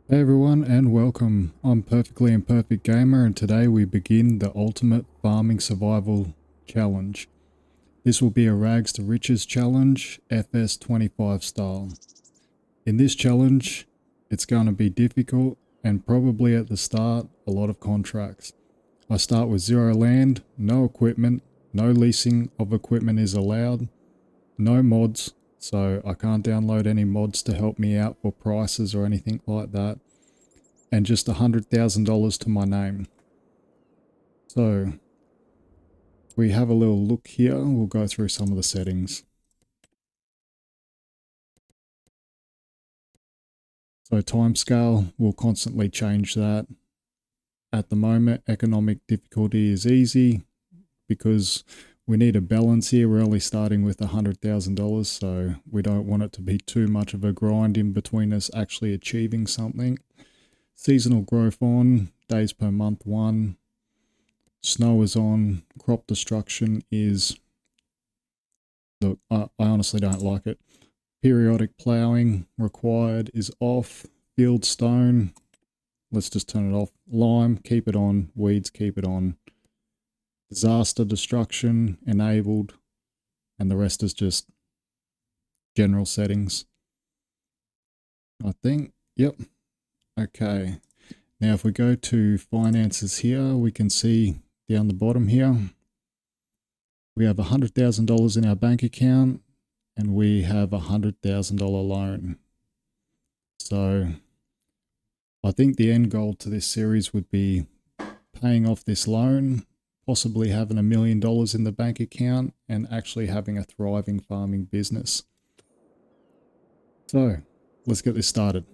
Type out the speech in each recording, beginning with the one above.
Hey everyone and welcome. I'm Perfectly Imperfect Gamer and today we begin the Ultimate Farming Survival Challenge. This will be a Rags to Riches challenge, FS25 style. In this challenge, it's going to be difficult and probably at the start a lot of contracts. I start with zero land, no equipment, no leasing of equipment is allowed, no mods, so I can't download any mods to help me out for prices or anything like that. And just $100,000 to my name. So we have a little look here. We'll go through some of the settings. So timescale, we'll constantly change that. At the moment, economic difficulty is easy because we need a balance here. We're only starting with $100,000, so we don't want it to be too much of a grind in between us actually achieving something. Seasonal growth on, days per month 1. Snow is on, crop destruction is, look, I honestly don't like it. Periodic ploughing required is off. Field stone, let's just turn it off. Lime, keep it on. Weeds, keep it on. Disaster destruction, enabled. And the rest is just general settings. I think, yep. Okay. Now if we go to finances here, we can see down the bottom here, we have $100,000 in our bank account and we have $100,000 loan. So I think the end goal to this series would be paying off this loan, possibly having $1 million in the bank account, and actually having a thriving farming business. So let's get this started.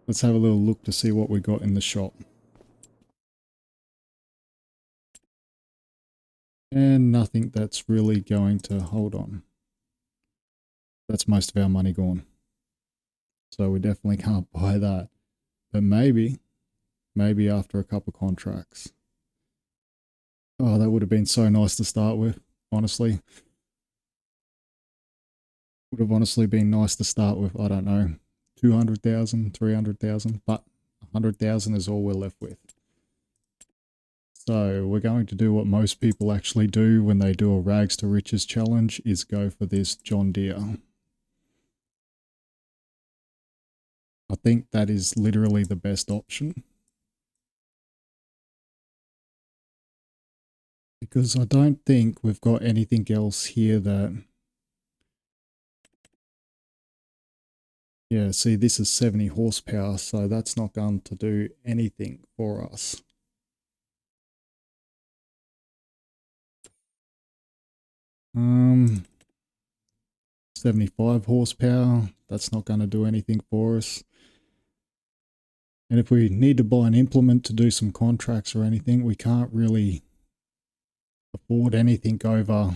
Let's have a little look to see what we got in the shop. And nothing that's really going to hold on. That's most of our money gone. So we definitely can't buy that. But maybe after a couple contracts. Oh, that would have been so nice to start with, honestly. Would have honestly been nice to start with, I don't know, 200,000, 300,000, but 100,000 is all we're left with. So we're going to do what most people actually do when they do a Rags to Riches challenge, is go for this John Deere. I think that is literally the best option. Because I don't think we've got anything else here that... Yeah, see, this is 70 horsepower, so that's not going to do anything for us. Um, 75 horsepower, that's not going to do anything for us. And if we need to buy an implement to do some contracts or anything, we can't really afford anything over...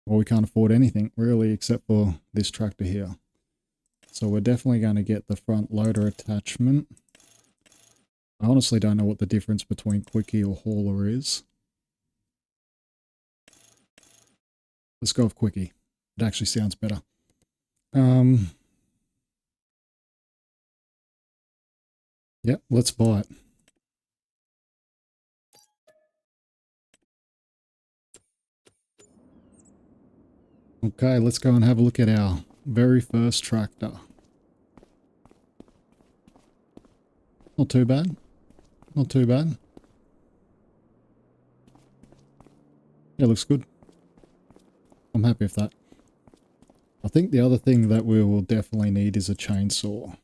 Well, we can't afford anything really except for this tractor here. So we're definitely going to get the front loader attachment. I honestly don't know what the difference between quickie or hauler is. Let's go with quickie. It actually sounds better. Yep, let's buy it. Okay, let's go and have a look at our very first tractor. Not too bad. Not too bad. Yeah, looks good. I'm happy with that. I think the other thing that we will definitely need is a chainsaw.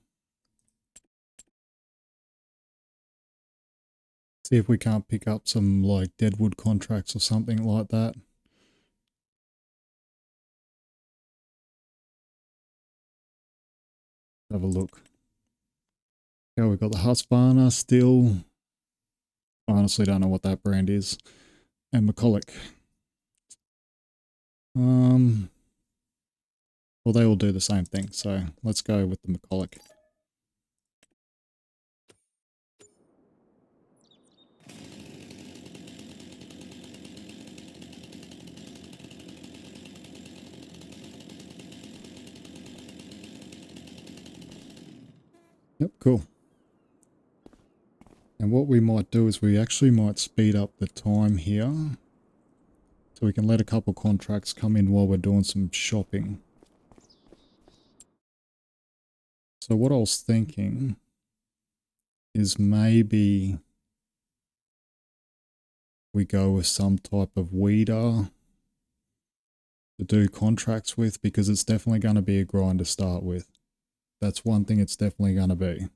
See if we can't pick up some like deadwood contracts or something like that. Have a look. Yeah, we've got the Husqvarna still. I honestly don't know what that brand is. And McCulloch. Well, they all do the same thing, so let's go with the McCulloch. Yep, cool. And what we might do is we actually might speed up the time here so we can let a couple contracts come in while we're doing some shopping. So what I was thinking is maybe we go with some type of weeder to do contracts with, because it's definitely going to be a grind to start with. That's one thing it's definitely going to be.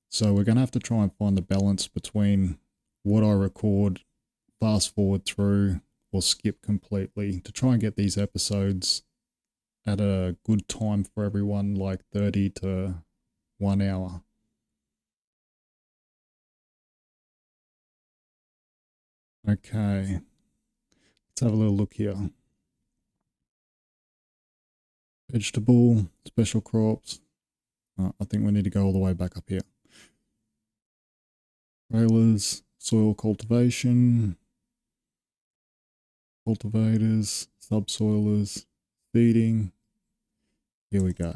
So we're going to have to try and find the balance between what I record, fast forward through, or skip completely to try and get these episodes at a good time for everyone, like 30 to 1 hour. Okay, let's have a little look here. Vegetable, special crops. I think we need to go all the way back up here. Trailers, soil cultivation, cultivators, subsoilers, feeding. Here we go.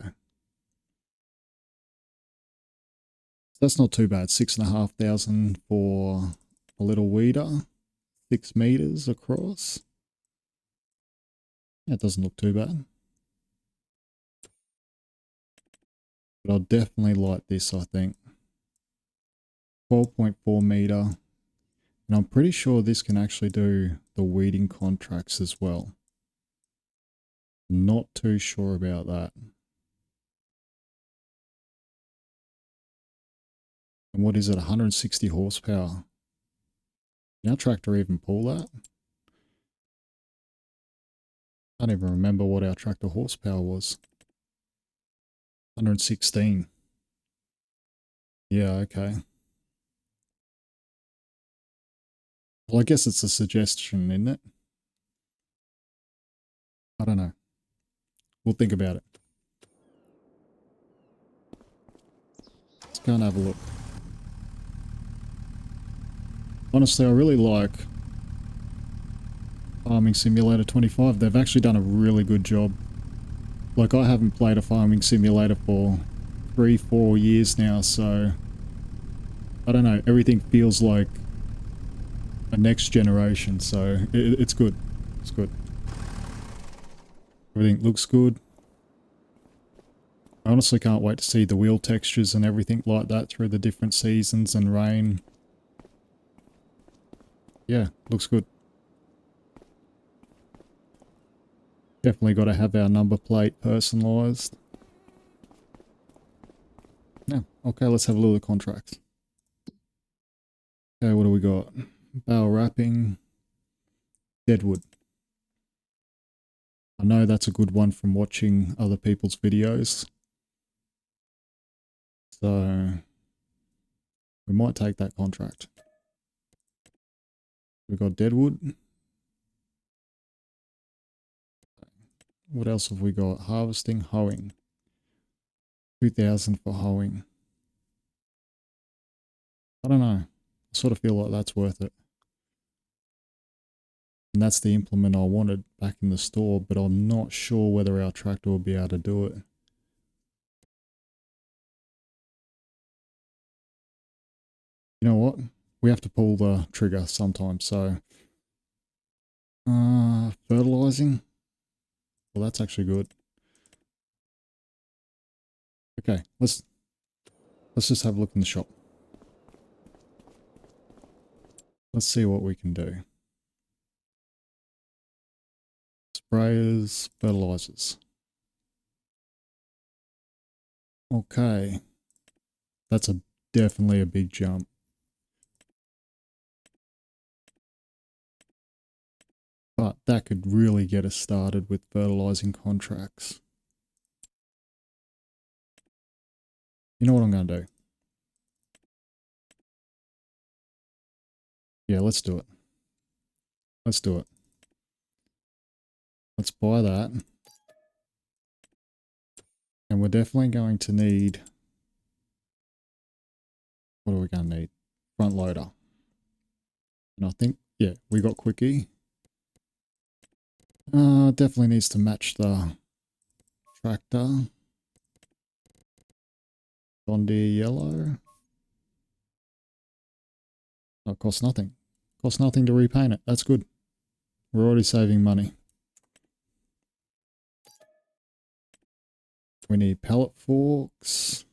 That's not too bad. 6,500 for a little weeder, 6 meters across. That doesn't look too bad. But I'll definitely like this, I think. 12.4 meter. And I'm pretty sure this can actually do the weeding contracts as well. Not too sure about that. And what is it? 160 horsepower. Can our tractor even pull that? I don't even remember what our tractor horsepower was. 116. Yeah, okay. Well, I guess it's a suggestion, isn't it? I don't know. We'll think about it. Let's go and have a look. Honestly, I really like Farming Simulator 25. They've actually done a really good job. Like, I haven't played a farming simulator for 3-4 years now, so I don't know, everything feels like a next generation, so it's good. It's good. Everything looks good. I honestly can't wait to see the wheel textures and everything like that through the different seasons and rain. Yeah, looks good. Definitely got to have our number plate personalised. Yeah, okay, let's have a look at the contracts. Okay, what do we got? Bale wrapping, deadwood. I know that's a good one from watching other people's videos. So we might take that contract. We got deadwood. What else have we got? Harvesting, hoeing. 2,000 for hoeing. I don't know. I sort of feel like that's worth it. And that's the implement I wanted back in the store, but I'm not sure whether our tractor will be able to do it. You know what? We have to pull the trigger sometimes, so... fertilizing? Well, that's actually good. Okay, let's just have a look in the shop. Let's see what we can do. Sprayers, fertilizers. Okay. That's definitely a big jump. But that could really get us started with fertilizing contracts. You know what I'm going to do? Yeah, let's do it. Let's do it. Let's buy that. And we're definitely going to need... What are we going to need? Front loader. And I think, yeah, we got quickie. Definitely needs to match the tractor. John Deere yellow. Oh, it costs nothing. Costs nothing to repaint it. That's good. We're already saving money. We need pallet forks.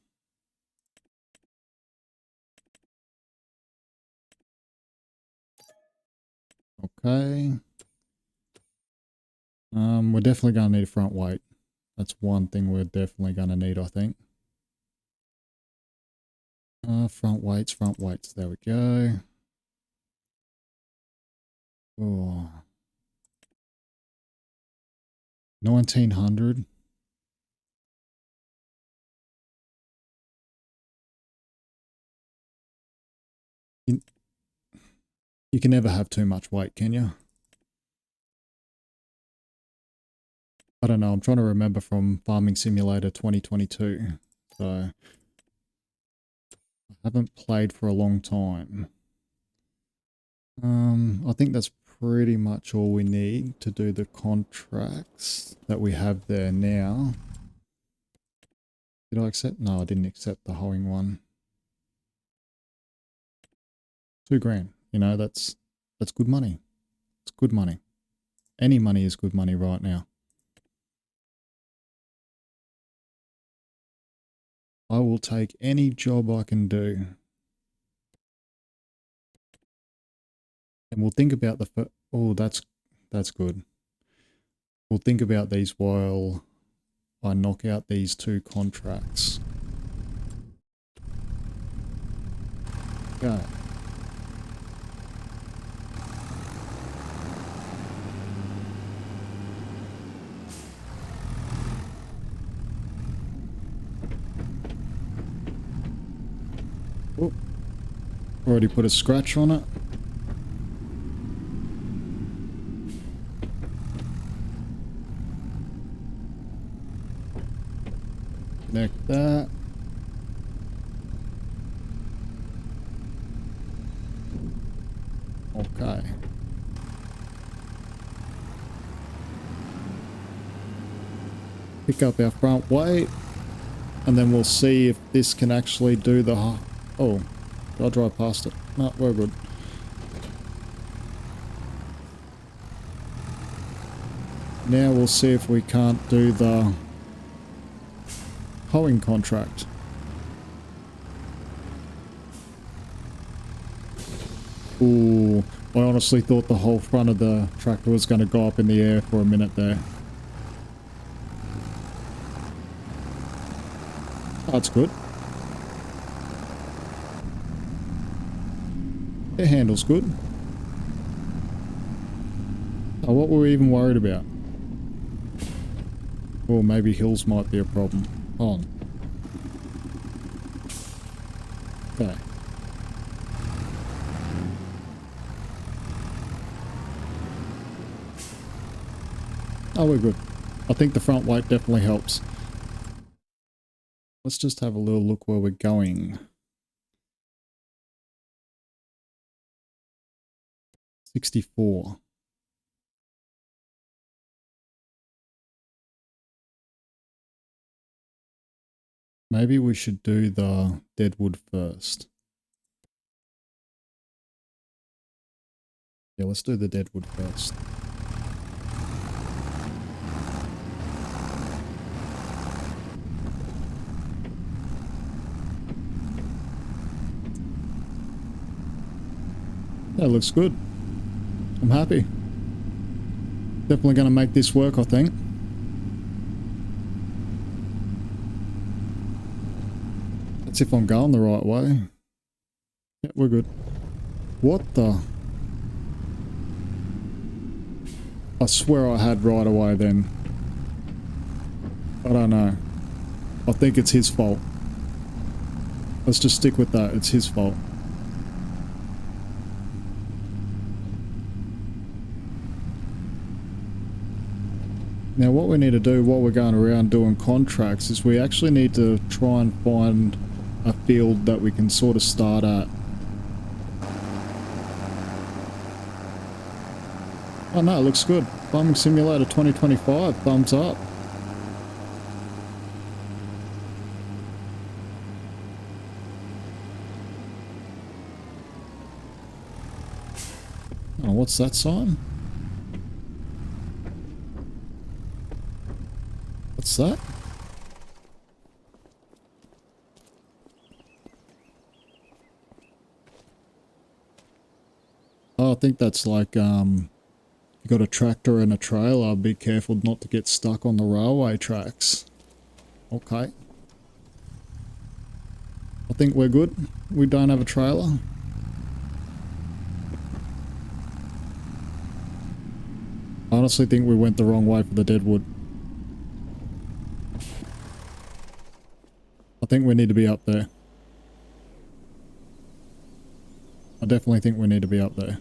Okay. We're definitely going to need a front weight. That's one thing we're definitely going to need, I think. Front weights. There we go. Oh. 1900. You can never have too much weight, can you? I don't know. I'm trying to remember from Farming Simulator 2022. So I haven't played for a long time. I think that's pretty much all we need to do the contracts that we have there now. Did I accept? No, I didn't accept the hoeing one. 2 grand. You know, that's good money. It's good money. Any money is good money right now. I will take any job I can do. And we'll think about the... Oh, that's good. We'll think about these while I knock out these 2 contracts. Okay. Oh, already put a scratch on it. Connect that. Okay. Pick up our front weight, and then we'll see if this can actually do the... Oh, did I drive past it? No, we're good. Now we'll see if we can't do the hoeing contract. Ooh, I honestly thought the whole front of the tractor was going to go up in the air for a minute there. That's good. It handles good. Oh, what were we even worried about? Or maybe hills might be a problem. Hold on. Okay. Oh, we're good. I think the front weight definitely helps. Let's just have a little look where we're going. 64. Maybe we should do the deadwood first. Yeah, let's do the deadwood first. That looks good. I'm happy. Definitely going to make this work, I think. That's if I'm going the right way. Yeah, we're good. What the? I swear I had right away then. I don't know. I think it's his fault. Let's just stick with that. It's his fault. Now what we need to do while we're going around doing contracts is we actually need to try and find a field that we can sort of start at. Oh no, it looks good. Farming Simulator 2025, thumbs up. Oh, what's that sign? What's that? Oh, I think that's like, you got a tractor and a trailer. Be careful not to get stuck on the railway tracks. Okay. I think we're good. We don't have a trailer. I honestly think we went the wrong way for the deadwood. I think we need to be up there. I definitely think we need to be up there.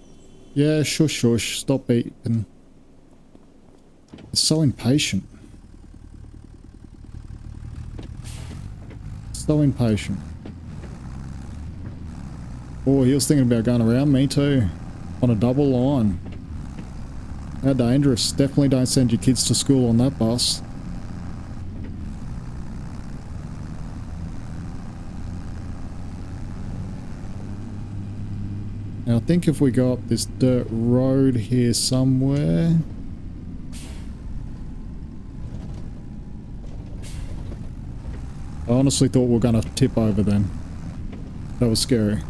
Yeah, shush shush. Stop beeping. It's so impatient. So impatient. Oh, he was thinking about going around me too. On a double line. How dangerous. Definitely don't send your kids to school on that bus. Now I think if we go up this dirt road here somewhere... I honestly thought we were going to tip over then. That was scary.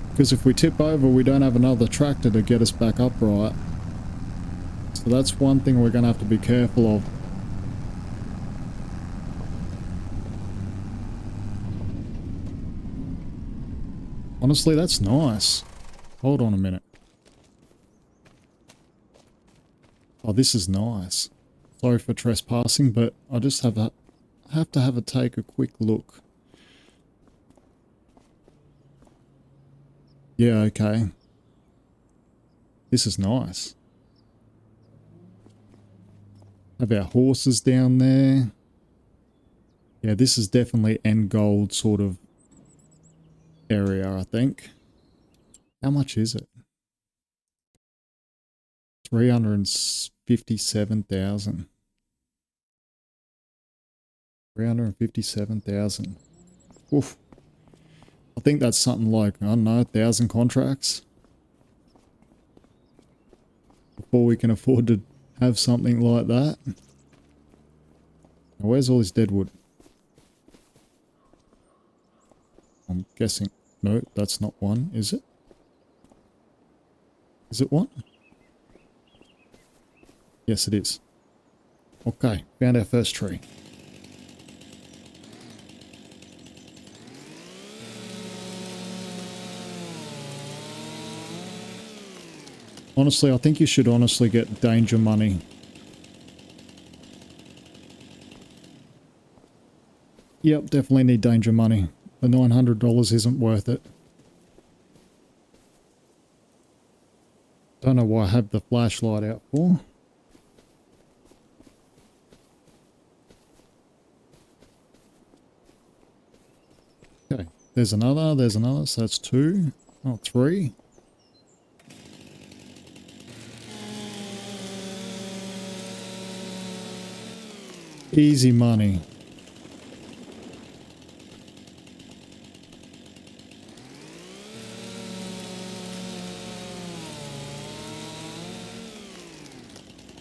Because if we tip over, we don't have another tractor to get us back upright. So that's one thing we're going to have to be careful of. Honestly, that's nice. Hold on a minute. Oh, this is nice. Sorry for trespassing, but I just have to take a quick look. Yeah, okay. This is nice. Have our horses down there. Yeah, this is definitely end gold sort of area, I think. How much is it? 357,000. 357,000. Oof. I think that's something like, I don't know, 1,000 contracts. Before we can afford to have something like that. Now, where's all this deadwood? I'm guessing. No, that's not one, is it? Is it one? Yes, it is. Okay, found our first tree. Honestly, I think you should honestly get danger money. Yep, definitely need danger money. The $900 isn't worth it. Don't know why I have the flashlight out for. Okay, there's another, so that's 2. Oh, 3. Easy money.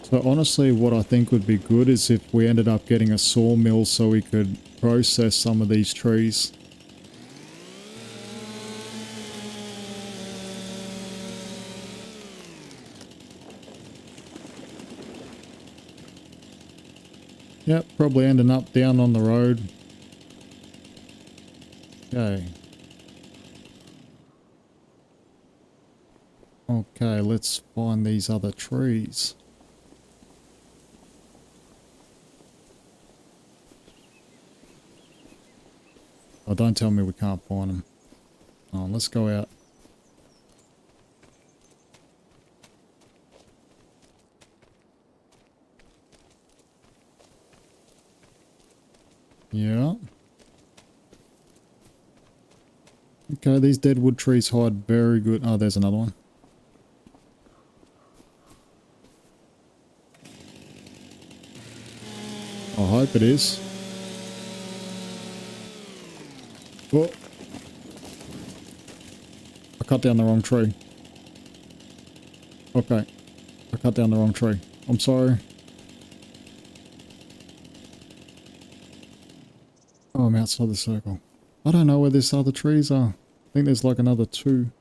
So honestly, what I think would be good is if we ended up getting a sawmill so we could process some of these trees. Yep, probably ending up down on the road. Okay. Okay, let's find these other trees. Oh, don't tell me we can't find them. Oh, let's go out. Yeah. Okay, these deadwood trees hide very good. Oh, there's another one. I hope it is. I cut down the wrong tree. Okay. I cut down the wrong tree. I'm sorry. Oh, I'm outside the circle. I don't know where these other trees are. I think there's like another 2.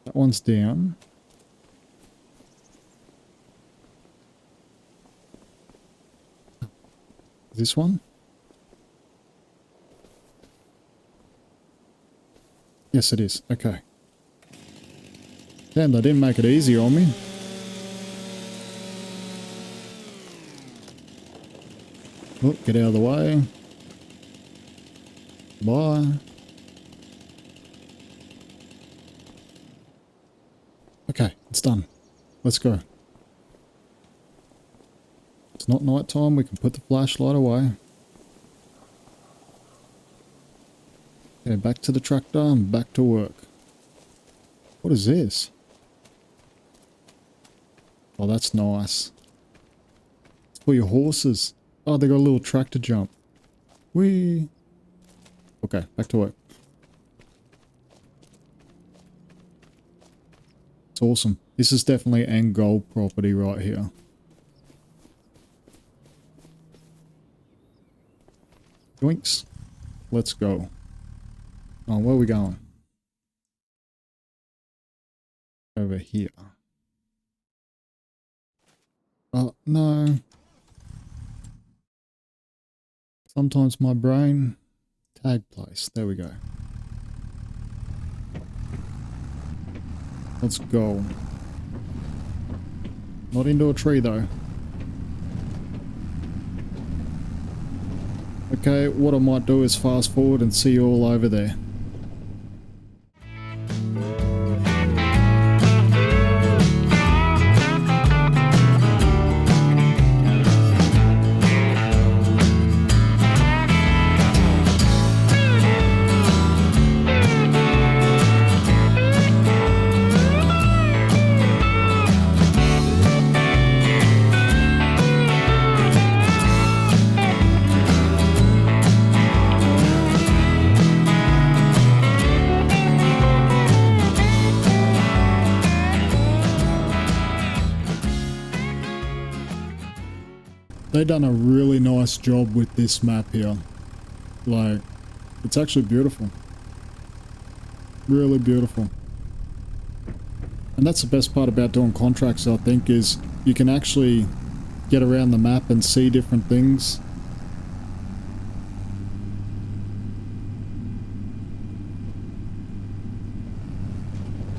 That one's down. This one? Yes, it is. Okay. Damn, they didn't make it easy on me. Oh, get out of the way. Bye. Okay, it's done. Let's go. It's not night time. We can put the flashlight away. Okay, back to the tractor and back to work. What is this? Oh, that's nice. It's for your horses. Oh, they got a little tractor jump. Whee! Okay, back to work. It's awesome. This is definitely end goal property right here. Yoinks. Let's go. Oh, where are we going? Over here. Oh, no. Sometimes my brain... Tag place. There we go. Let's go. Not into a tree, though. Okay, what I might do is fast forward and see you all over there. They've done a really nice job with this map here. Like, it's actually beautiful. Really beautiful. And that's the best part about doing contracts, I think, is you can actually get around the map and see different things.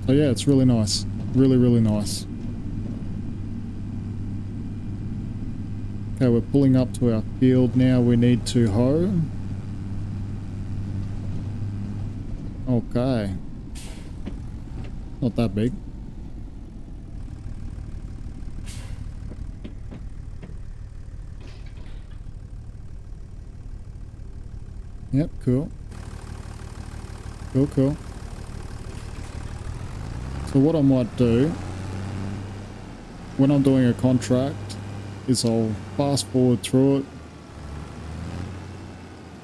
So yeah, it's really nice. Really, really nice. Okay, we're pulling up to our field now. We need to hoe. Okay. Not that big. Yep, cool. Cool, cool. So what I might do, when I'm doing a contract, is I'll fast forward through it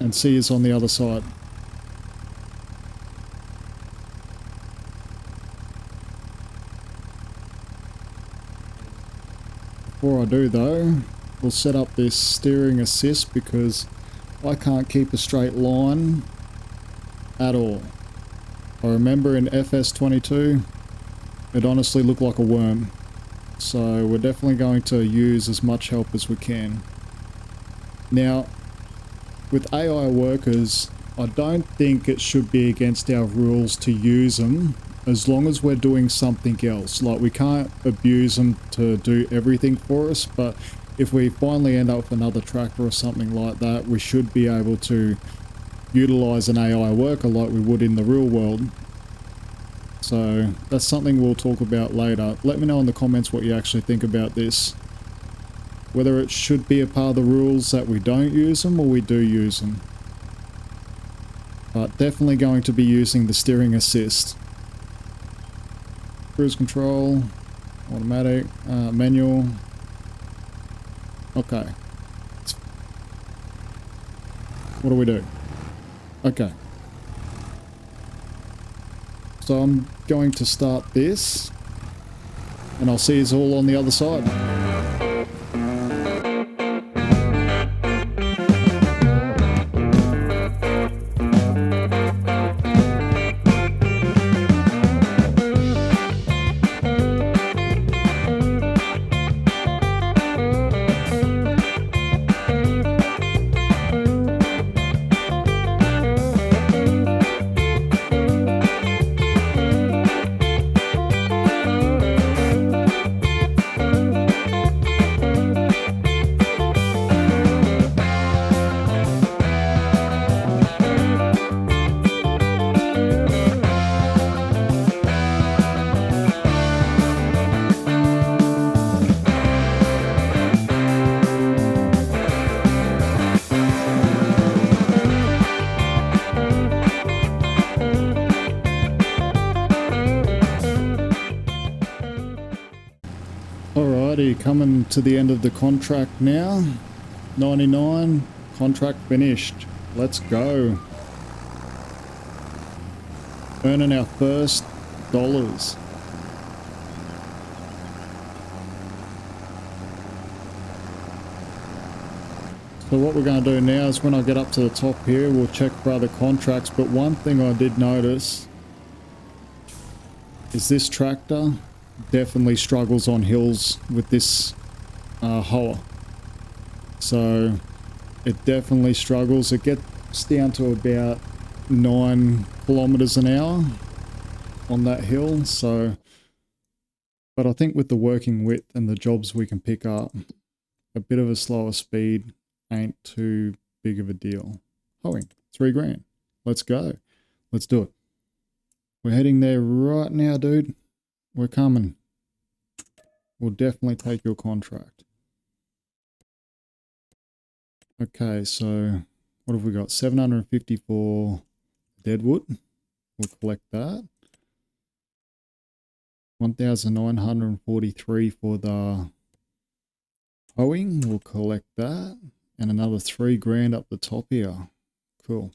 and see us on the other side. Before I do though, we'll set up this steering assist because I can't keep a straight line at all. I remember in FS25, it honestly looked like a worm. So we're definitely going to use as much help as we can. Now, with AI workers, I don't think it should be against our rules to use them as long as we're doing something else. Like, we can't abuse them to do everything for us, but if we finally end up with another tractor or something like that, we should be able to utilize an AI worker like we would in the real world. So that's something we'll talk about later. Let me know in the comments what you actually think about this. Whether it should be a part of the rules that we don't use them or we do use them. But definitely going to be using the steering assist. Cruise control, automatic, manual. Okay. What do we do? Okay. So I'm going to start this, and I'll see you all on the other side. Alrighty, coming to the end of the contract now. 99, contract finished. Let's go. Earning our first dollars. So what we're going to do now is when I get up to the top here, we'll check for other contracts. But one thing I did notice is this tractor definitely struggles on hills with this hoe. So it definitely struggles. It gets down to about 9 kilometers an hour on that hill. So, but I think with the working width and the jobs we can pick up, a bit of a slower speed ain't too big of a deal. Hoeing, 3 grand. Let's go. Let's do it. We're heading there right now, dude. We're coming. We'll definitely take your contract. Okay, so what have we got? 750 for deadwood. We'll collect that. 1,943 for the hoeing. We'll collect that. And another 3 grand up the top here. Cool.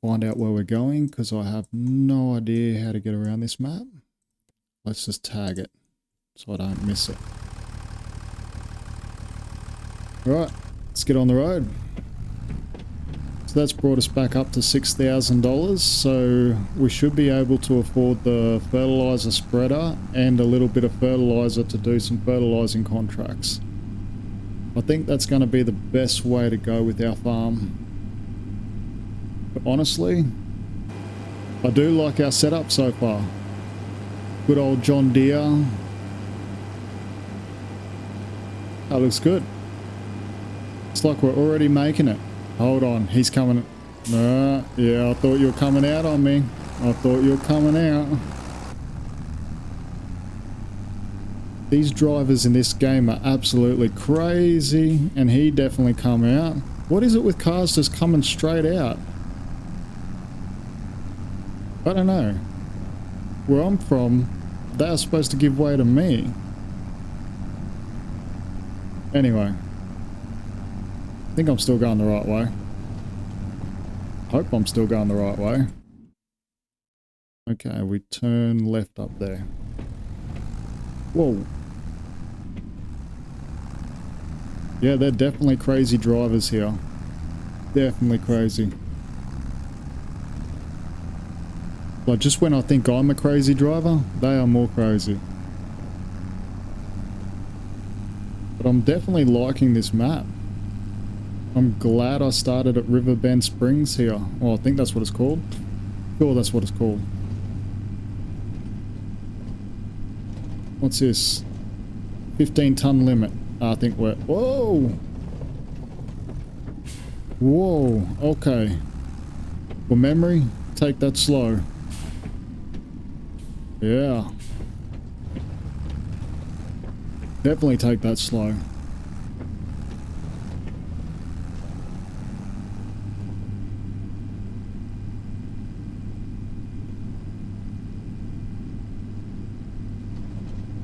Find out where we're going because I have no idea how to get around this map. Let's just tag it so I don't miss it. Right, let's get on the road. So that's brought us back up to $6,000. So we should be able to afford the fertilizer spreader and a little bit of fertilizer to do some fertilizing contracts. I think that's going to be the best way to go with our farm. But honestly, I do like our setup so far. Good old John Deere. That looks good. It's like we're already making it. Hold on, he's coming. Yeah, I thought you were coming out on me. I thought you were coming out. These drivers in this game are absolutely crazy, and he definitely come out. What is it with cars just coming straight out? I don't know. Where I'm from, they are supposed to give way to me. Anyway. I think I'm still going the right way. Hope I'm still going the right way. Okay, we turn left up there. Whoa. Yeah, they're definitely crazy drivers here. Definitely crazy. Like, just when I think I'm a crazy driver, they are more crazy. But I'm definitely liking this map. I'm glad I started at Riverbend Springs here. Oh, I think that's what it's called. Sure, that's what it's called. What's this? 15-ton limit. I think we're... Whoa! Whoa, okay. For memory, take that slow. Yeah. Definitely take that slow.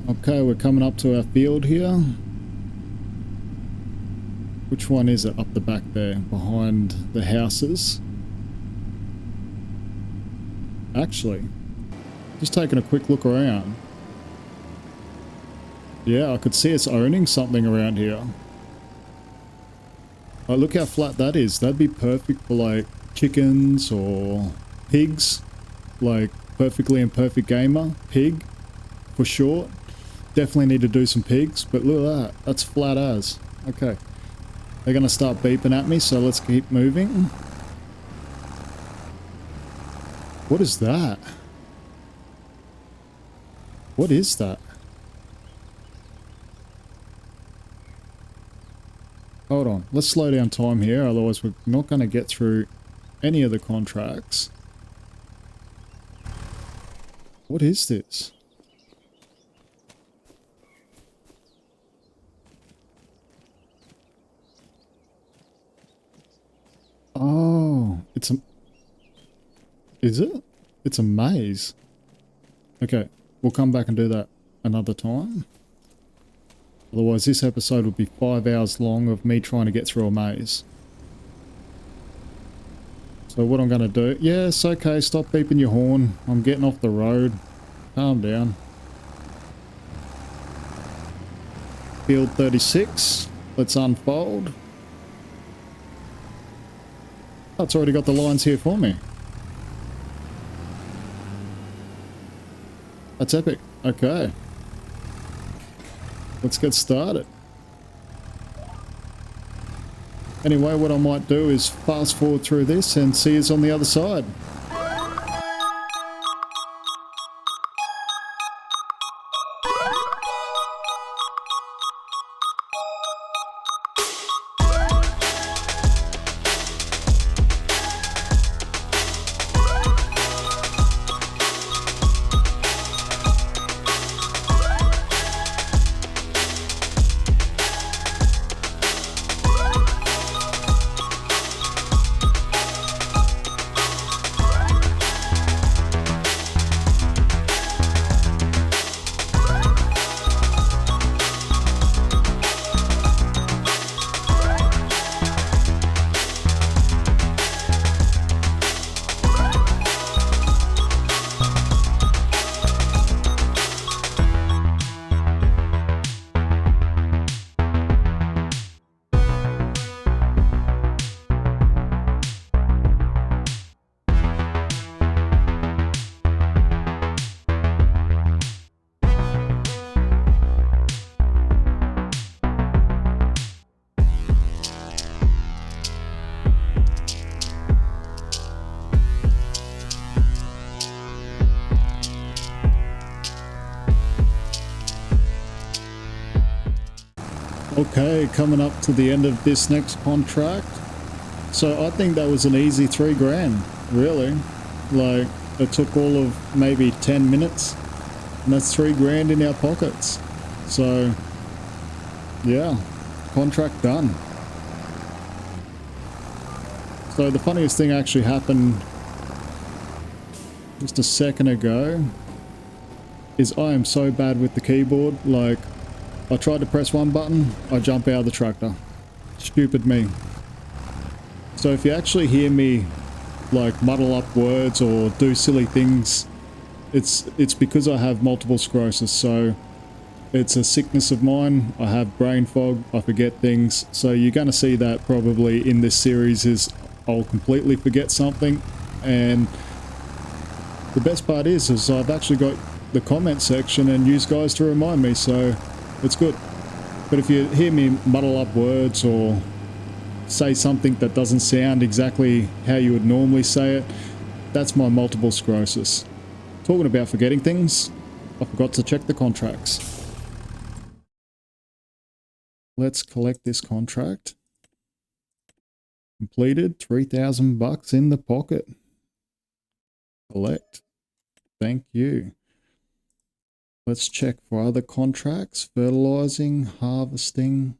Okay, we're coming up to our field here. Which one is it? Up the back there, behind the houses. Actually, just taking a quick look around. Yeah, I could see us owning something around here. Oh, look how flat that is. That'd be perfect for like chickens or pigs. Like perfectly imperfect gamer. Pig, for short. Definitely need to do some pigs, but look at that. That's flat as. Okay. They're going to start beeping at me, so let's keep moving. What is that? What is that? Hold on. Let's slow down time here, otherwise we're not going to get through any of the contracts. What is this? Oh, it's a... Is it? It's a maze. Okay, we'll come back and do that another time. Otherwise this episode would be 5 hours long of me trying to get through a maze. So what I'm going to do... Yes, okay, stop beeping your horn. I'm getting off the road. Calm down. Field 36. Let's unfold. Oh, it's already got the lines here for me. That's epic. Okay. Let's get started. Anyway, what I might do is fast forward through this and see us on the other side. Okay, coming up to the end of this next contract. So I think that was an easy $3,000, really. Like, it took all of maybe 10 minutes, and that's $3,000 in our pockets. So, yeah, contract done. So the funniest thing actually happened just a second ago is I am so bad with the keyboard. Like, I tried to press one button, I jump out of the tractor. Stupid me. So if you actually hear me like muddle up words or do silly things, it's because I have multiple sclerosis. So it's a sickness of mine. I have brain fog, I forget things. So you're going to see that probably in this series is I'll completely forget something. And the best part is I've actually got the comment section and use guys to remind me, so it's good. But if you hear me muddle up words or say something that doesn't sound exactly how you would normally say it, that's my multiple sclerosis. Talking about forgetting things, I forgot to check the contracts. Let's collect this contract. Completed, 3,000 bucks in the pocket. Collect. Thank you. Let's check for other contracts. Fertilizing, harvesting,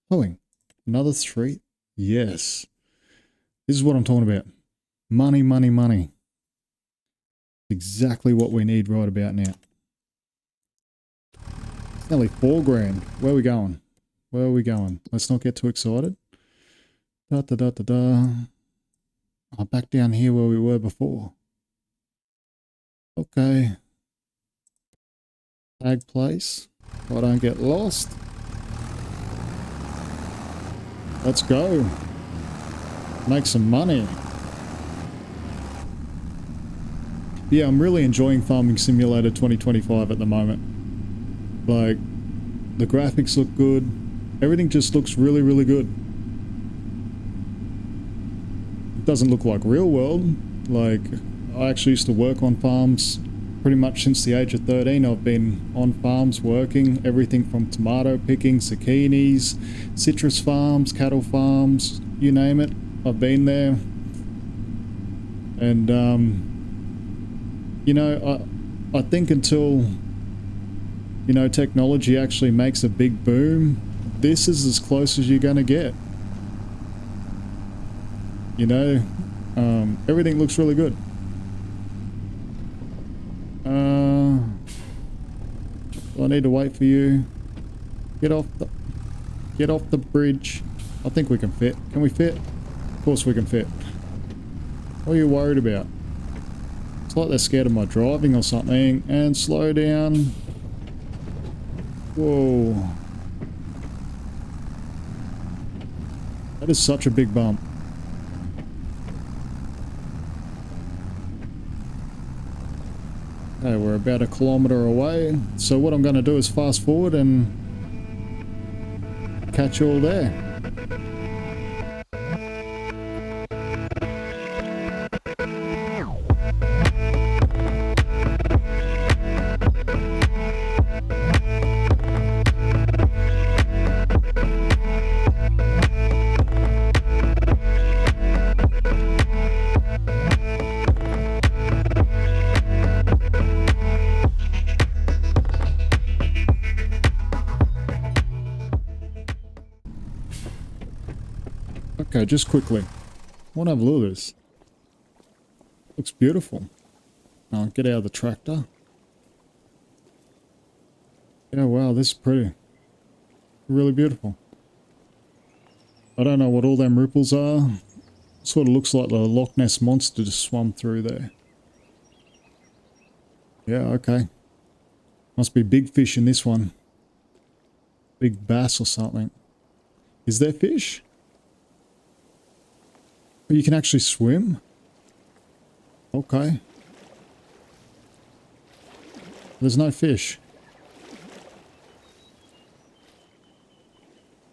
hoeing. Another 3. Yes. This is what I'm talking about. Money, money, money. Exactly what we need right about now. It's nearly $4,000. Where are we going? Where are we going? Let's not get too excited. Da da da da da. Oh, back down here where we were before. Okay. Tag place. So I don't get lost. Let's go. Make some money. Yeah, I'm really enjoying Farming Simulator 2025 at the moment. Like, the graphics look good. Everything just looks really, really good. It doesn't look like real world. Like, I actually used to work on farms pretty much since the age of 13. I've been on farms working, everything from tomato picking, zucchinis, citrus farms, cattle farms, you name it. I've been there. And, you know, I think until, you know, technology actually makes a big boom, this is as close as you're going to get. You know, everything looks really good. I need to wait for you. Get off the bridge. I think we can fit. Can we fit? Of course we can fit. What are you worried about? It's like they're scared of my driving or something. And slow down. Whoa. That is such a big bump. Okay, we're about 1 kilometer away. So what I'm going to do is fast forward and catch you all there. Okay, just quickly. I want to have a look at this. Looks beautiful. I'll get out of the tractor. Yeah, wow, this is pretty. Really beautiful. I don't know what all them ripples are. Sort of looks like the Loch Ness Monster just swum through there. Yeah, okay. Must be big fish in this one. Big bass or something. Is there fish? You can actually swim? Okay. There's no fish.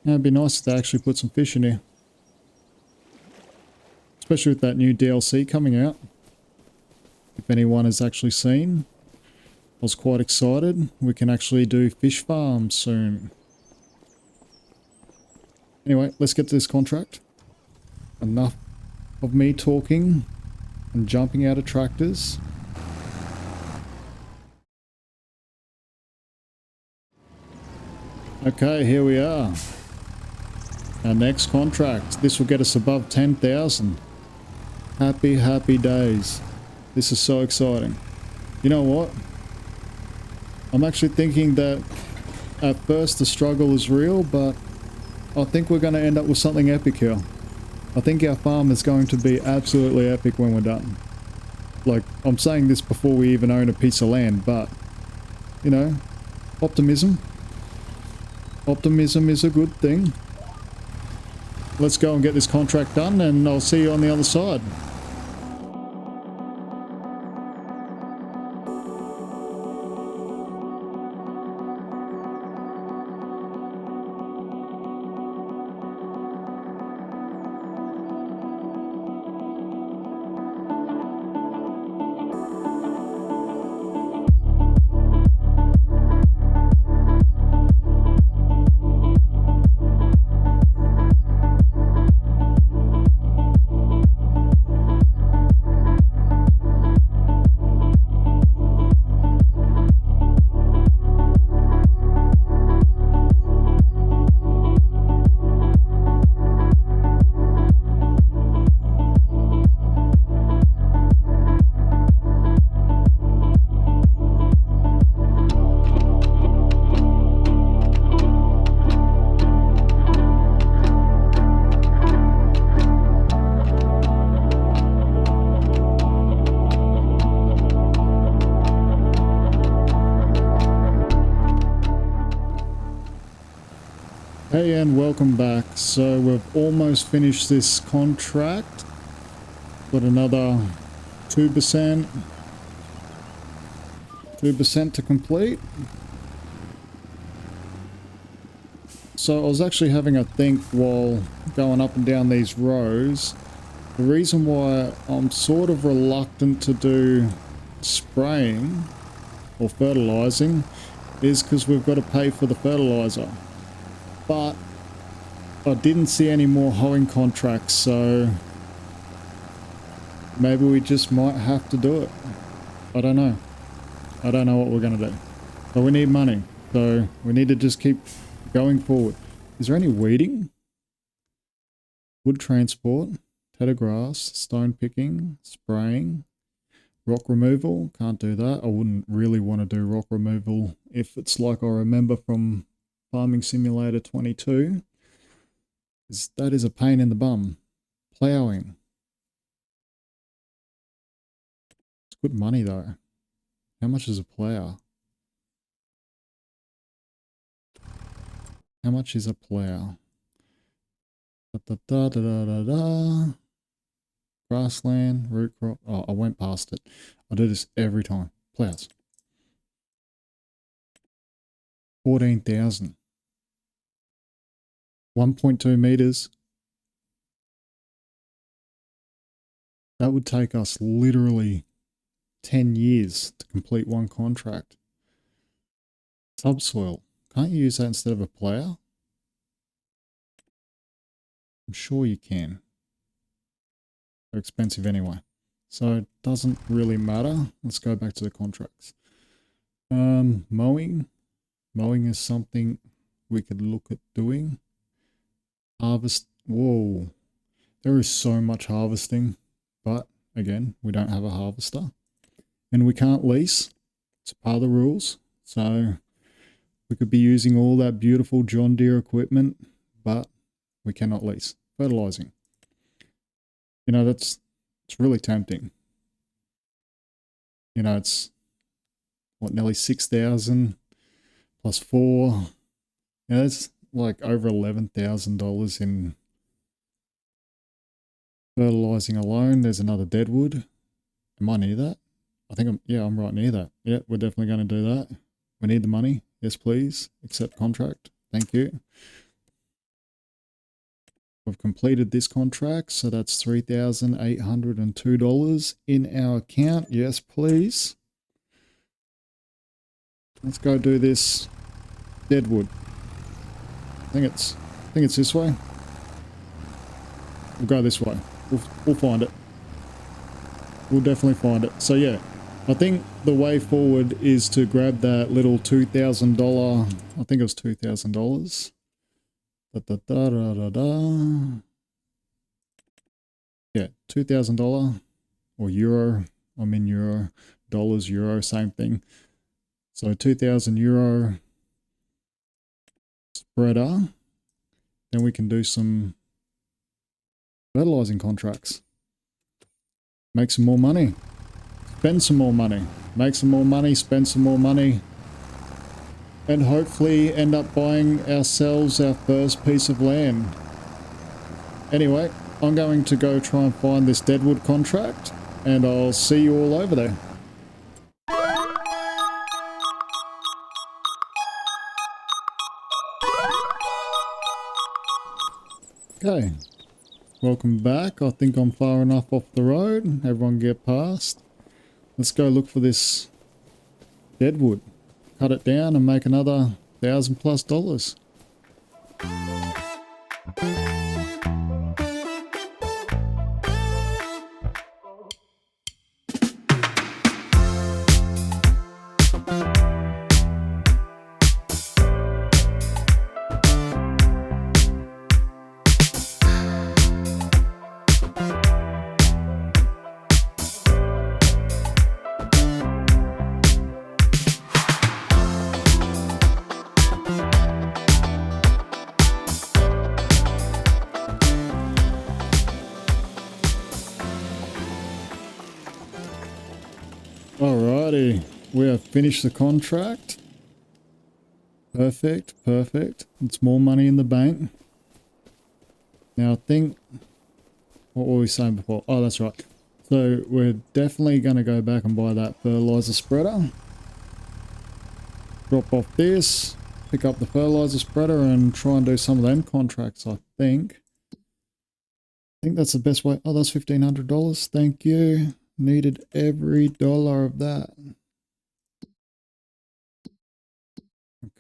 Yeah, it'd be nice if they actually put some fish in here. Especially with that new DLC coming out. If anyone has actually seen. I was quite excited. We can actually do fish farms soon. Anyway, let's get to this contract. Enough of me talking and jumping out of tractors. Okay, here we are. Our next contract. This will get us above 10,000. Happy, happy days. This is so exciting. You know what? I'm actually thinking that at first the struggle is real, but I think we're going to end up with something epic here. I think our farm is going to be absolutely epic when we're done. Like, I'm saying this before we even own a piece of land, but, you know, optimism. Optimism is a good thing. Let's go and get this contract done, and I'll see you on the other side. Hey, and welcome back. So we've almost finished this contract. Got another 2%, 2% to complete. So I was actually having a think while going up and down these rows. The reason why I'm sort of reluctant to do spraying or fertilizing is because we've got to pay for the fertilizer. But I didn't see any more hoeing contracts, so maybe we just might have to do it. I don't know. I don't know what we're going to do. But we need money, so we need to just keep going forward. Is there any weeding? Wood transport, tedder grass, stone picking, spraying, rock removal. Can't do that. I wouldn't really want to do rock removal if it's like I remember from Farming Simulator 22. That is a pain in the bum. Ploughing. It's good money though. How much is a plough? How much is a plough? Da, da, da, da, da, da. Grassland, root crop. Oh, I went past it. I do this every time. Ploughs. 14,000. 1.2 meters. That would take us literally 10 years to complete one contract. Subsoil. Can't you use that instead of a plough? I'm sure you can. They're expensive anyway. So it doesn't really matter. Let's go back to the contracts. Mowing. Mowing is something we could look at doing. Harvest. Whoa. There is so much harvesting. But again, we don't have a harvester. And we can't lease. It's part of the rules. So we could be using all that beautiful John Deere equipment, but we cannot lease. Fertilizing. You know, it's really tempting. You know, it's what, nearly 6,000 plus 4. You know, it's like over $11,000 in fertilizing alone. There's another deadwood. Am I near that? I think I'm right near that. Yeah, we're definitely going to do that. We need the money. Yes, please. Accept contract. Thank you. We've completed this contract, so that's $3,802 in our account. Yes, please. Let's go do this deadwood. I think it's this way. We'll go this way. We'll find it. We'll definitely find it. So yeah, I think the way forward is to grab that little $2,000. I think it was $2,000. Yeah, $2,000 or euro. I'm in euro, dollars, euro, same thing. So 2,000 euro spreader. Then we can do some fertilizing contracts. Make some more money. Spend some more money. Make some more money, spend some more money. And hopefully end up buying ourselves our first piece of land. Anyway, I'm going to go try and find this deadwood contract, and I'll see you all over there. Okay, welcome back. I think I'm far enough off the road. Everyone get past. Let's go look for this deadwood. Cut it down and make another $1,000+. Alrighty, we have finished the contract. Perfect, perfect. It's more money in the bank. Now I think, what were we saying before? Oh, that's right. So we're definitely going to go back and buy that fertilizer spreader. Drop off this, pick up the fertilizer spreader and try and do some of them contracts, I think. I think that's the best way. Oh, that's $1,500. Thank you. Needed every dollar of that.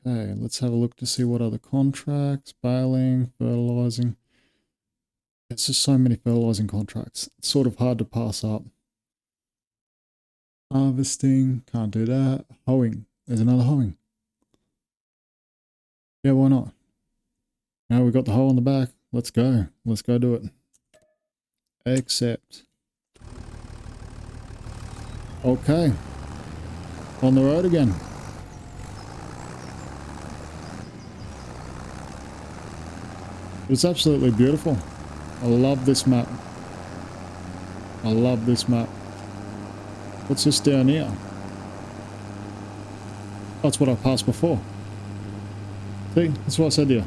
Okay, let's have a look to see what other contracts. Baling, fertilizing. There's just so many fertilizing contracts. It's sort of hard to pass up. Harvesting, can't do that. Hoeing, there's another hoeing. Yeah, why not? Now we've got the hoe on the back. Let's go. Let's go do it. Accept. Okay. On the road again. It's absolutely beautiful. I love this map. I love this map. What's this down here? That's what I passed before. See, that's what I said to you.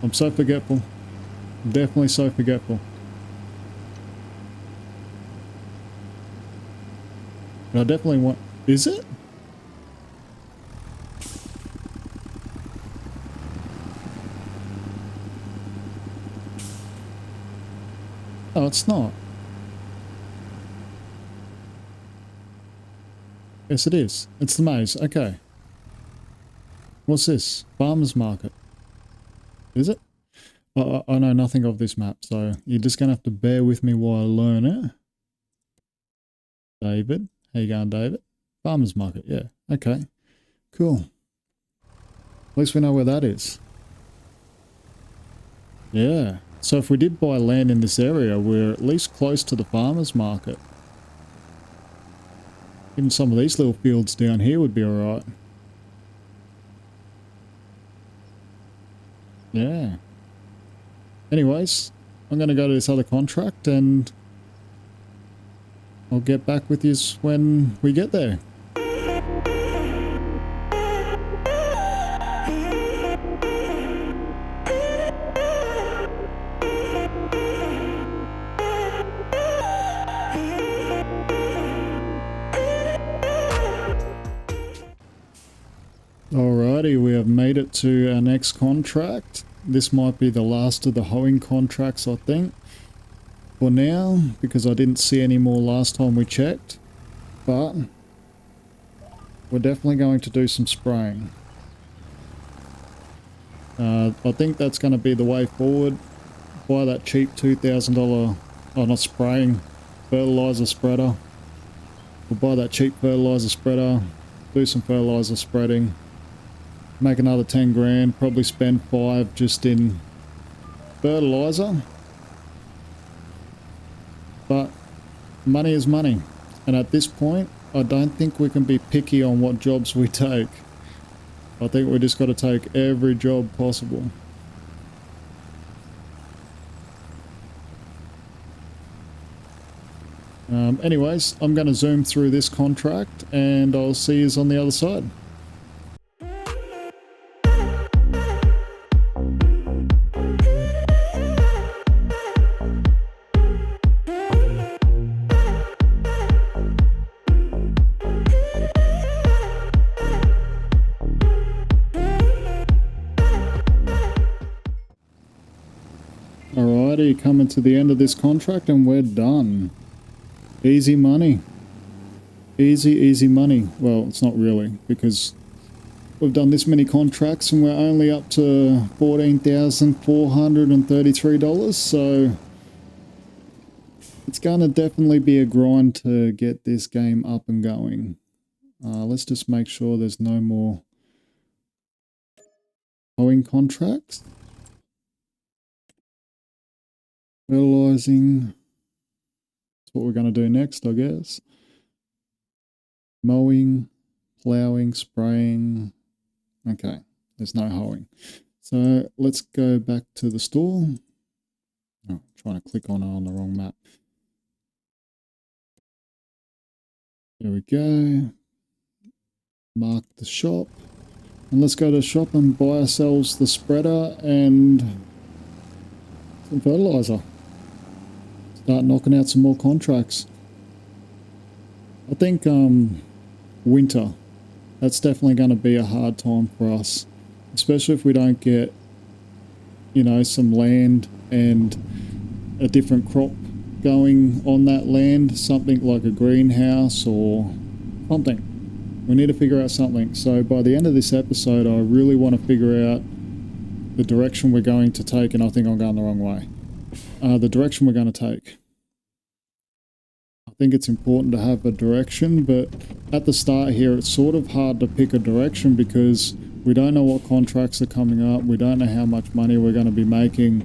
I'm so forgetful. I'm definitely so forgetful. But I definitely want... Is it? Oh, it's not. Yes, it is. It's the maze. Okay. What's this? Farmer's market. Is it? I know nothing of this map, so you're just going to have to bear with me while I learn it. David. How you going, David? Farmer's market. Yeah. Okay. Cool. At least we know where that is. Yeah. So if we did buy land in this area, we're at least close to the farmer's market. Even some of these little fields down here would be alright. Yeah. Anyways, I'm going to go to this other contract and I'll get back with you when we get there. Alrighty, we have made it to our next contract. This might be the last of the hoeing contracts, I think, for now, because I didn't see any more last time we checked. But we're definitely going to do some spraying. I think that's going to be the way forward. Buy that cheap $2,000, oh, not spraying, fertilizer spreader. We'll buy that cheap fertilizer spreader, do some fertilizer spreading. Make another 10 grand, probably spend 5 just in fertilizer. But money is money. And at this point, I don't think we can be picky on what jobs we take. I think we just got to take every job possible. Anyways, I'm going to zoom through this contract and I'll see you on the other side. Alrighty, coming to the end of this contract and we're done. Easy money. Easy, easy money. Well, it's not really, because we've done this many contracts and we're only up to $14,433, so it's gonna definitely be a grind to get this game up and going. Let's just make sure there's no more hoeing contracts. Fertilizing. That's what we're going to do next, I guess. Mowing, ploughing, spraying. Okay, there's no hoeing. So let's go back to the store. Oh, I'm trying to click on the wrong map. There we go. Mark the shop. And let's go to the shop and buy ourselves the spreader and some fertilizer. Start knocking out some more contracts. I think winter, that's definitely going to be a hard time for us, especially if we don't get, you know, some land and a different crop going on that land, something like a greenhouse or something. We need to figure out something. So by the end of this episode, I really want to figure out the direction we're going to take, and I think I'm going the wrong way. The direction we're going to take. I think it's important to have a direction, but at the start here, it's sort of hard to pick a direction because we don't know what contracts are coming up. We don't know how much money we're going to be making.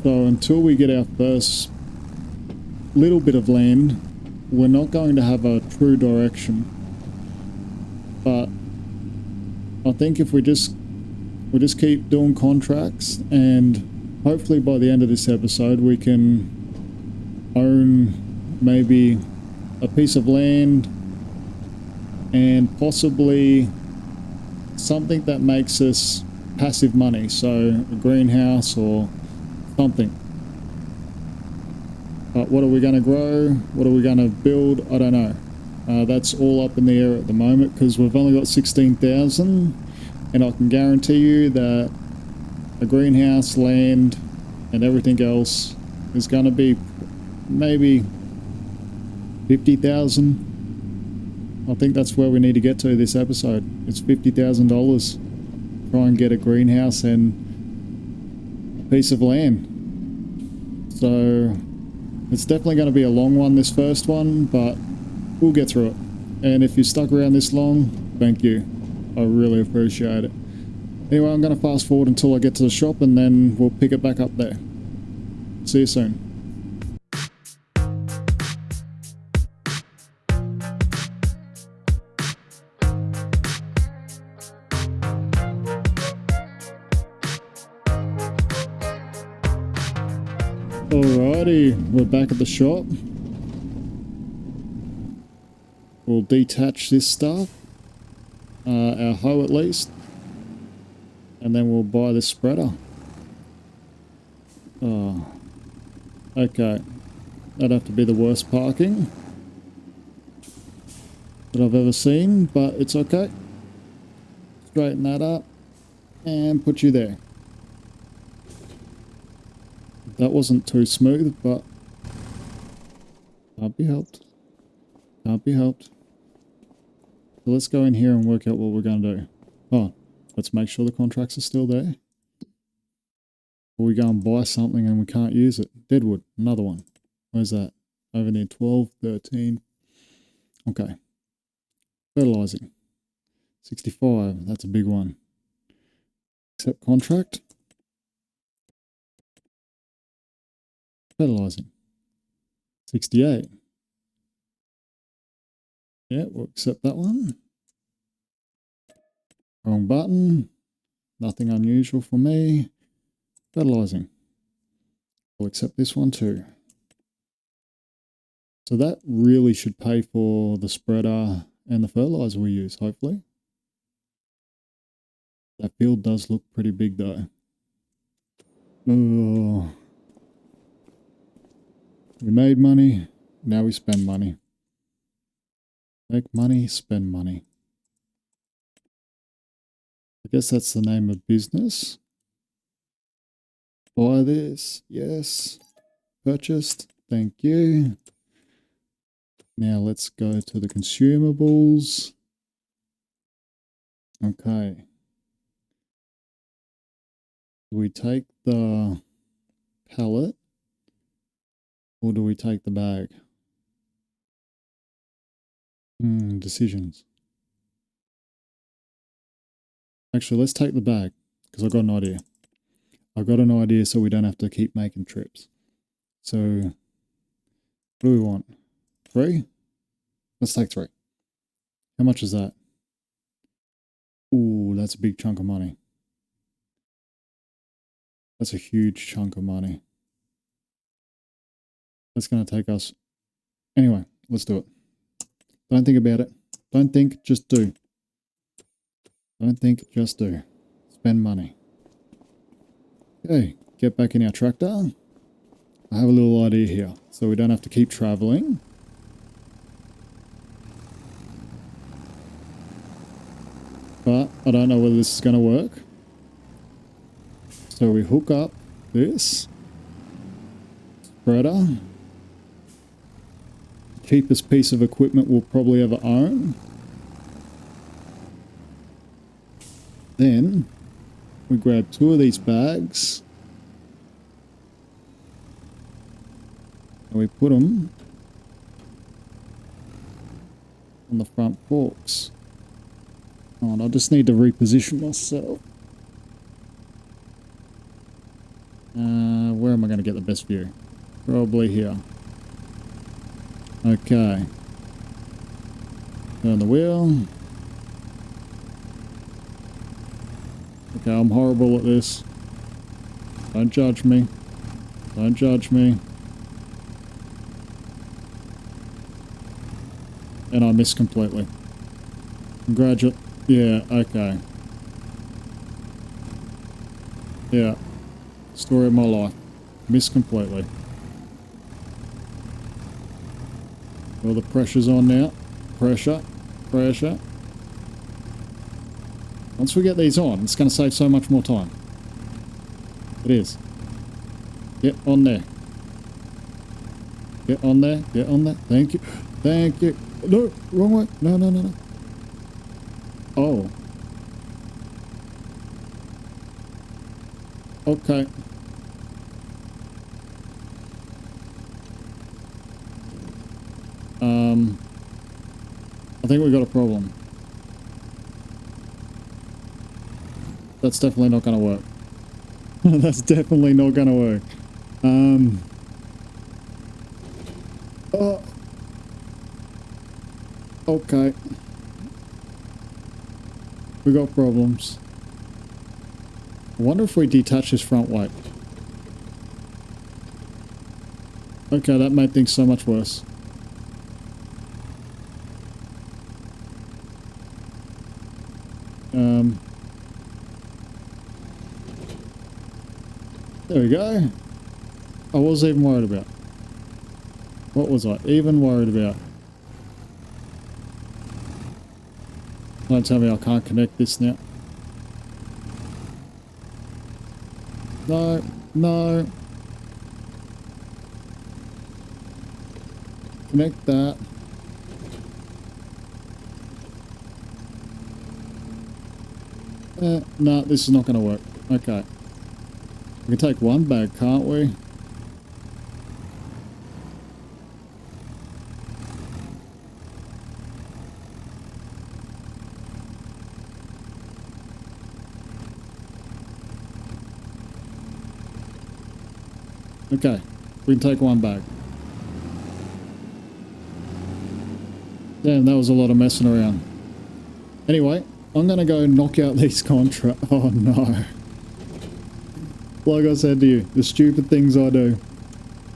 So until we get our first little bit of land, we're not going to have a true direction. But I think if we just keep doing contracts, and hopefully by the end of this episode we can own maybe a piece of land and possibly something that makes us passive money, so a greenhouse or something. But what are we going to grow? What are we going to build? I don't know. That's all up in the air at the moment because we've only got 16,000, and I can guarantee you that a greenhouse, land, and everything else is going to be maybe 50,000. I think that's where we need to get to this episode. It's $50,000. Try and get a greenhouse and a piece of land. So it's definitely going to be a long one, this first one, but we'll get through it. And if you stuck around this long, thank you. I really appreciate it. Anyway, I'm going to fast forward until I get to the shop and then we'll pick it back up there. See you soon. Alrighty, we're back at the shop. We'll detach this stuff, our hoe at least, and then we'll buy the spreader. Oh, okay. That'd have to be the worst parking that I've ever seen, but it's okay. Straighten that up and put you there. That wasn't too smooth, but can't be helped. Can't be helped. So let's go in here and work out what we're going to do. Oh, let's make sure the contracts are still there. Or we go and buy something and we can't use it. Deadwood, another one. Where's that? Over there, 12, 13. Okay. Fertilizing. 65, that's a big one. Accept contract. Fertilizing. 68. Yeah, we'll accept that one. Wrong button. Nothing unusual for me. Fertilizing. We'll accept this one too. So that really should pay for the spreader and the fertilizer we use, hopefully. That field does look pretty big though. Oh. We made money, now we spend money. Make money, spend money. I guess that's the name of business. Buy this, yes. Purchased, thank you. Now let's go to the consumables. Okay. Do we take the pallet or do we take the bag? Decisions. Actually, let's take the bag because I've got an idea. I've got an idea so we don't have to keep making trips. So, what do we want? 3? Let's take 3. How much is that? Ooh, that's a big chunk of money. That's a huge chunk of money. That's going to take us... Anyway, let's do it. Don't think about it. Don't think, just do. Don't think, just do. Spend money. Okay, get back in our tractor. I have a little idea here, so we don't have to keep traveling. But I don't know whether this is going to work. So we hook up this spreader. Cheapest piece of equipment we'll probably ever own. Then we grab 2 of these bags and we put them on the front forks. Oh, and I just need to reposition myself. Where am I going to get the best view? Probably here. Okay. Turn the wheel. Okay, I'm horrible at this. Don't judge me. Don't judge me. And I missed completely. Yeah, okay. Yeah. Story of my life. Missed completely. Well, the pressure's on now. Pressure. Pressure. Once we get these on, it's going to save so much more time. It is. Get on there. Get on there. Get on there. Thank you. Thank you. No, wrong way. No, no, no, no. Oh. Okay. I think we got a problem. That's definitely not going to work. That's definitely not going to work. Oh. Okay. We got problems. I wonder if we detach this front weight. Okay, that made things so much worse. There we go. I was even worried about. What was I even worried about? Don't tell me I can't connect this now. No, no. Connect that. No, this is not going to work. Okay. We can take one bag, can't we? Okay, we can take one bag. Damn, that was a lot of messing around. Anyway, I'm going to go knock out these contracts. Oh no. Like I said to you, the stupid things I do.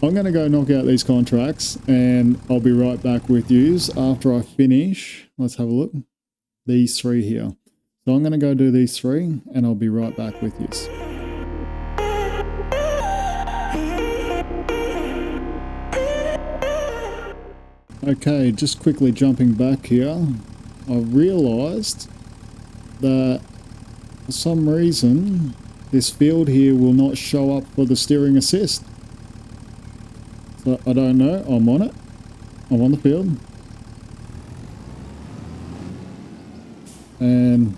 I'm going to go knock out these contracts and I'll be right back with yous after I finish. Let's have a look. These 3 here. So I'm going to go do these 3 and I'll be right back with yous. Okay, just quickly jumping back here. I realised that for some reason this field here will not show up for the steering assist. So I don't know. I'm on it. I'm on the field. And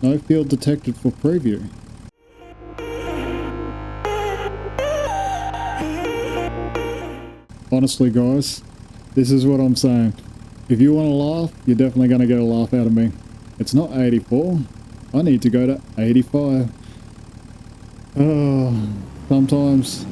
no field detected for preview. Honestly, guys, this is what I'm saying. If you want to laugh, you're definitely going to get a laugh out of me. It's not 84. I need to go to 85. Oh, sometimes.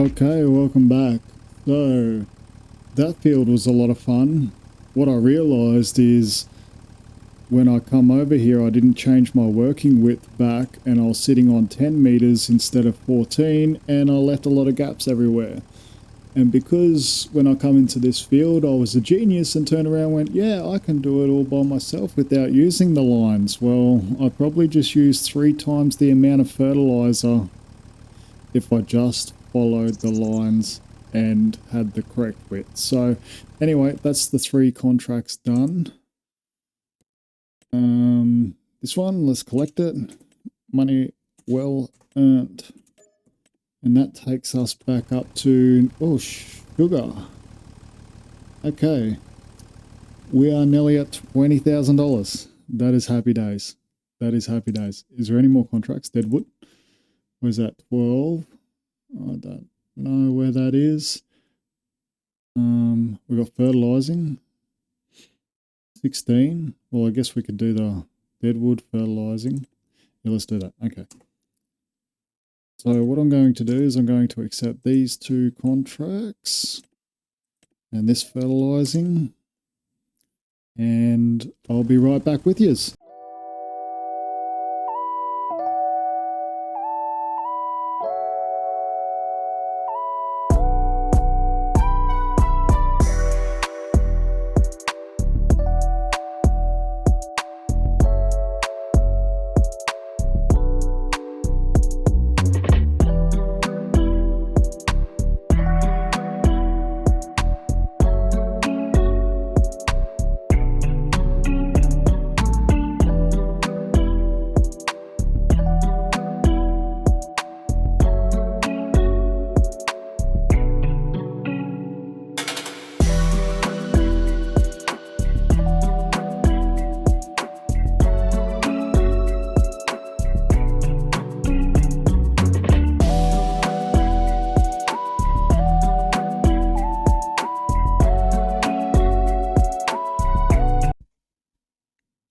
Okay, welcome back. So, that field was a lot of fun. What I realised is when I come over here, I didn't change my working width back and I was sitting on 10 meters instead of 14 and I left a lot of gaps everywhere. And because when I come into this field, I was a genius and turned around and went, yeah, I can do it all by myself without using the lines. Well, I probably just used 3 times the amount of fertilizer if I just followed the lines and had the correct width. So anyway, that's the 3 contracts done. This one, let's collect it. Money well earned. And that takes us back up to, oh, sugar. Okay. We are nearly at $20,000. That is happy days. That is happy days. Is there any more contracts? Deadwood? Where's that? 12? I don't know where that is. We've got fertilizing. 16. Well, I guess we could do the deadwood fertilizing. Yeah, let's do that. Okay. So what I'm going to do is I'm going to accept these 2 contracts and this fertilizing, and I'll be right back with yous.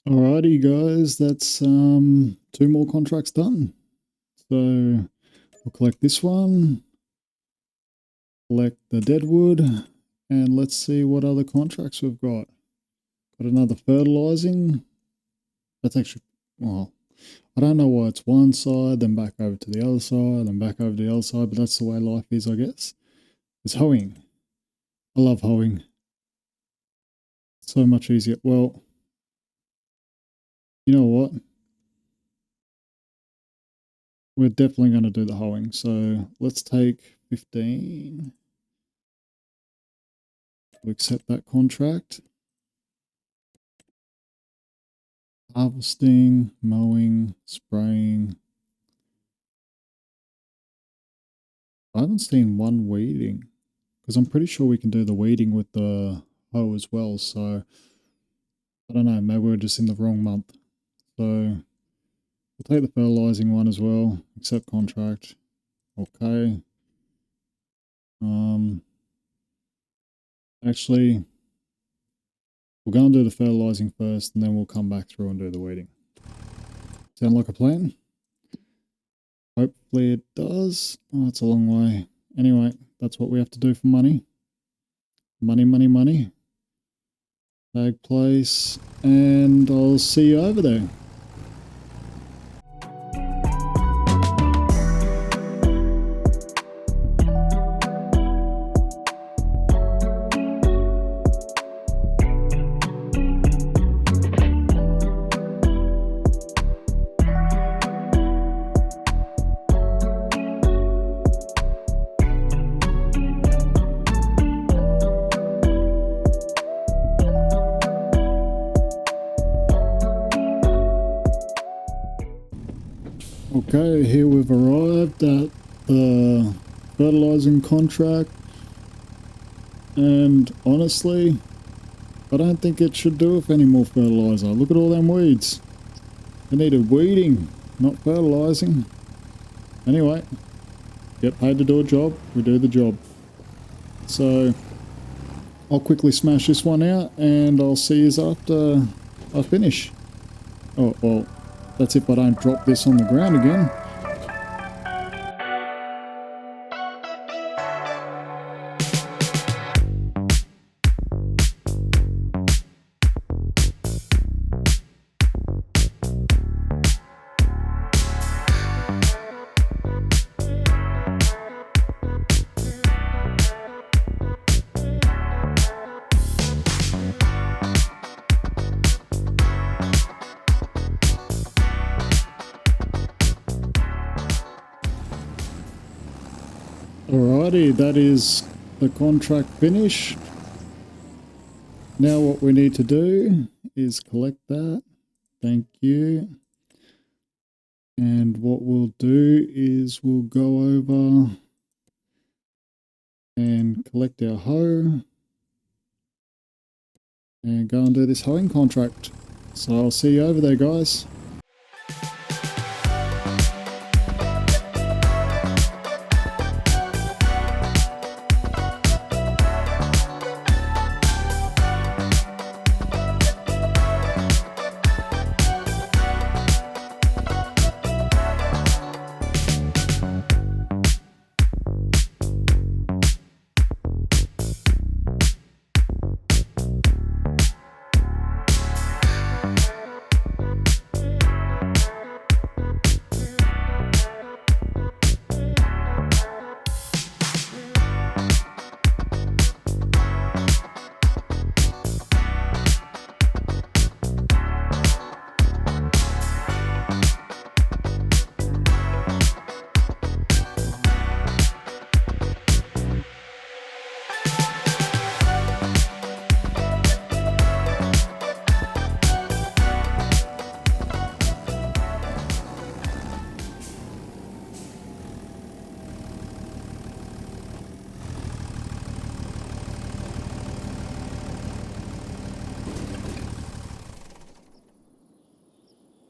Alrighty guys, that's 2 more contracts done. So we'll collect this one, collect the deadwood, and let's see what other contracts we've got. Got another fertilizing. That's actually, well, I don't know why it's one side, then back over to the other side, then back over to the other side, but that's the way life is, I guess. It's hoeing. I love hoeing. So much easier. Well, you know what? We're definitely going to do the hoeing. So let's take 15. We'll accept that contract. Harvesting, mowing, spraying. I haven't seen one weeding because I'm pretty sure we can do the weeding with the hoe as well. So I don't know, maybe we're just in the wrong month. So we'll take the fertilizing one as well, accept contract. Okay. Actually, we'll go and do the fertilizing first and then we'll come back through and do the weeding. Sound like a plan? Hopefully it does. Oh, it's a long way. Anyway, that's what we have to do for money. Money, money, money. Tag place, and I'll see you over there. Okay, here we've arrived at the fertilizing contract, and honestly, I don't think it should do with any more fertilizer. Look at all them weeds. They needed weeding, not fertilizing. Anyway, get paid to do a job, we do the job. So I'll quickly smash this one out and I'll see you after I finish. Oh, well, that's if I don't drop this on the ground again. Alrighty, that is the contract finished. Now what we need to do is collect that. Thank you. And what we'll do is we'll go over and collect our hoe and go and do this hoeing contract. So I'll see you over there, guys.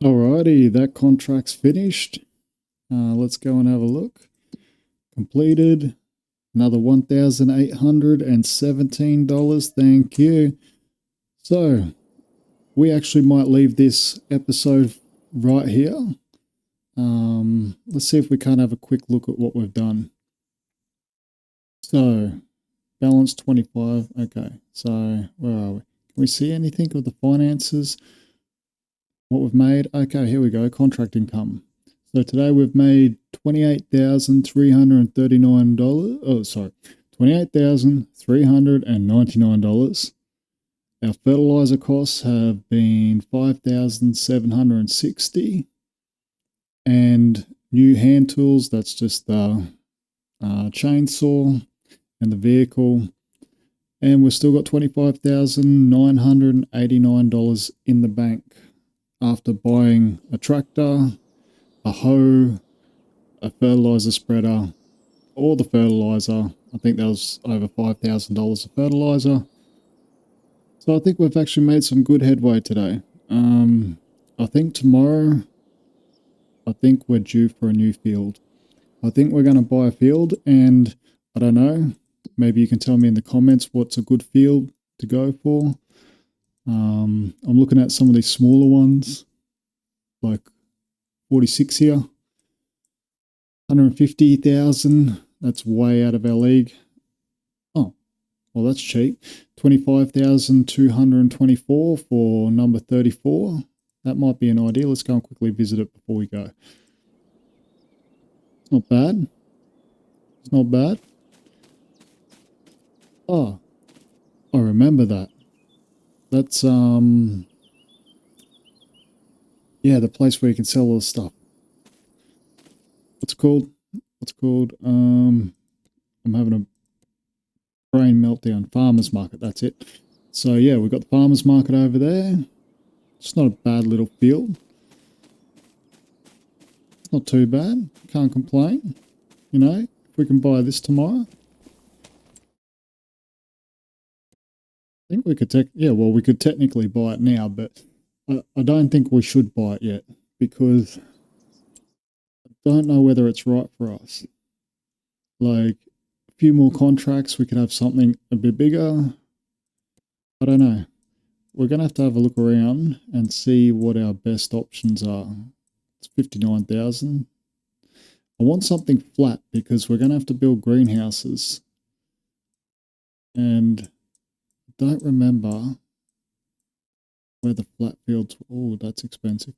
Alrighty, that contract's finished. Let's go and have a look. Completed. Another $1,817. Thank you. So, we actually might leave this episode right here. Let's see if we can't have a quick look at what we've done. So, balance 25. Okay, so where are we? Can we see anything of the finances? What we've made? Okay, here we go. Contract income. So today we've made $28,339. Oh, sorry, $28,399. Our fertilizer costs have been $5,760, and new hand tools. That's just the chainsaw and the vehicle. And we've still got $25,989 in the bank after buying a tractor, a hoe, a fertilizer spreader, all the fertilizer. I think that was over $5,000 of fertilizer. So I think we've actually made some good headway today. I think tomorrow, I think we're due for a new field. I think we're going to buy a field, and I don't know, maybe you can tell me in the comments what's a good field to go for. I'm looking at some of these smaller ones, like 46 here, 150,000. That's way out of our league. Oh, well, that's cheap. 25,224 for number 34. That might be an idea. Let's go and quickly visit it before we go. It's not bad. It's not bad. Oh, I remember that. That's, yeah, the place where you can sell all the stuff. What's it called? I'm having a brain meltdown. Farmer's market, that's it. So yeah, we've got the farmer's market over there. It's not a bad little field. It's not too bad. Can't complain. You know, if we can buy this tomorrow. I think we could we could technically buy it now, but I don't think we should buy it yet because I don't know whether it's right for us. Like a few more contracts, we could have something a bit bigger. I don't know. We're going to have a look around and see what our best options are. It's 59,000. I want something flat because we're going to have to build greenhouses. And don't remember where the flat fields. Oh, that's expensive.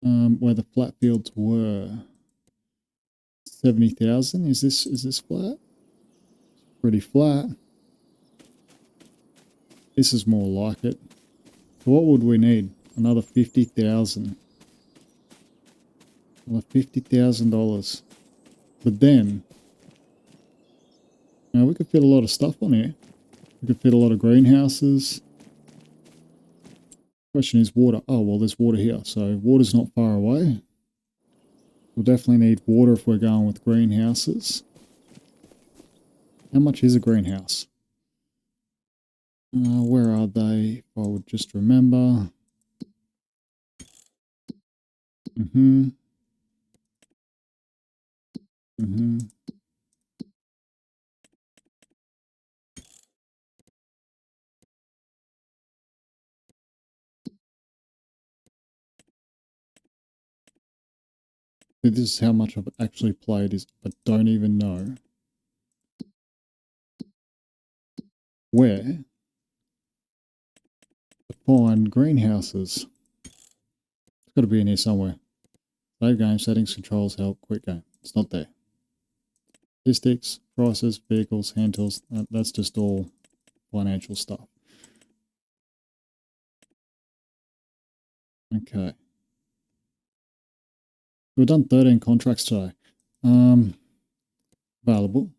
Where the flat fields were. 70,000. Is this flat? Pretty flat. This is more like it. So what would we need? Another 50,000. Another $50,000. But then, now we could fit a lot of stuff on here. We could fit a lot of greenhouses. Question is water. Oh, well, there's water here. So water's not far away. We'll definitely need water if we're going with greenhouses. How much is a greenhouse? Where are they? If I would just remember. Mm-hmm. Mm-hmm. This is how much I've actually played is I don't even know where to find greenhouses. It's got to be in here somewhere. Save game, settings, controls, help, quick game. It's not there. Statistics, prices, vehicles, hand tools. That's just all financial stuff. Okay. We've done 13 contracts today. Available.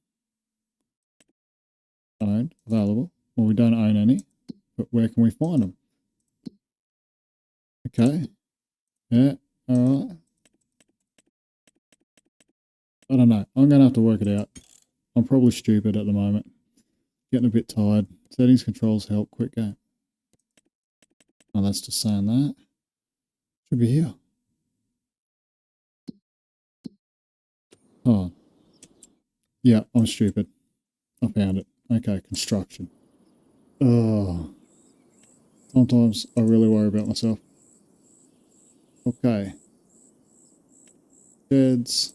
Owned. Available. Well, we don't own any. But where can we find them? Okay. Yeah. All right. I don't know. I'm going to have to work it out. I'm probably stupid at the moment. Getting a bit tired. Settings, controls, help, quick game. Oh, that's just saying that. Should be here. Oh. Yeah, I'm stupid. I found it. Okay, construction. Oh. Sometimes I really worry about myself. Okay. Sheds.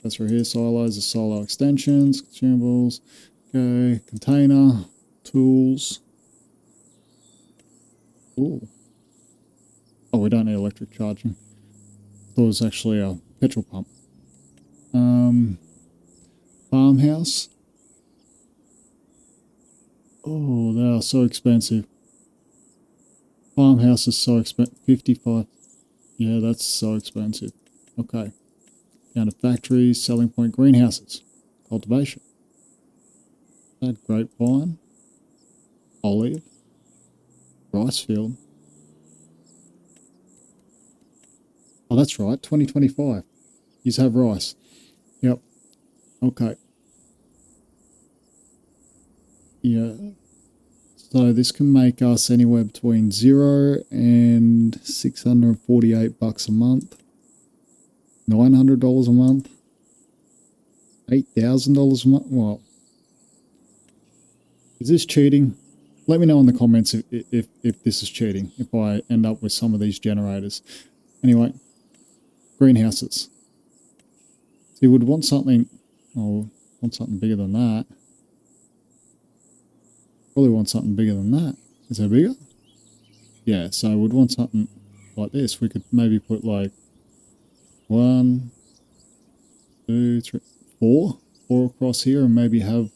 That's right here. Silos, the silo extensions, consumables. Okay. Container. Tools. Ooh. Oh, we don't need electric charging. I thought it was actually a petrol pump. Farmhouse. Oh, they are so expensive. Farmhouse is so expensive. 55. Yeah, that's so expensive. Okay. Down to factories, selling point, greenhouses, cultivation. That grapevine, olive, rice field. Oh, that's right. 2025. You have rice. Yep. Okay. Yeah. So this can make us anywhere between $0 and $648 a month. $900 a month. $8,000 a month. Well, is this cheating? Let me know in the comments if this is cheating, if I end up with some of these generators. Anyway, greenhouses. So you would want something, want something bigger than that. Probably want something bigger than that. Is that bigger? Yeah, so I would want something like this. We could maybe put like 1, 2, 3, 4 across here, and maybe have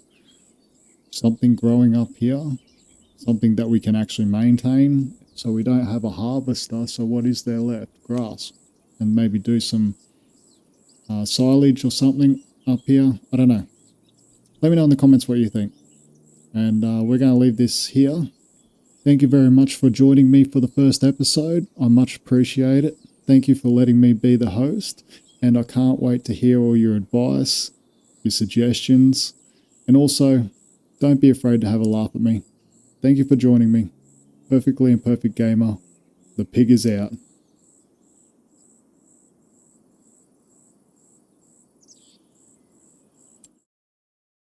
something growing up here, something that we can actually maintain, so we don't have a harvester. So what is there left? Grass. And maybe do some silage or something up here. I don't know. Let me know in the comments what you think. And we're going to leave this here. Thank you very much for joining me for the first episode. I much appreciate it. Thank you for letting me be the host. And I can't wait to hear all your advice, your suggestions. And also, don't be afraid to have a laugh at me. Thank you for joining me. Perfectly Imperfect Gamer. The pig is out.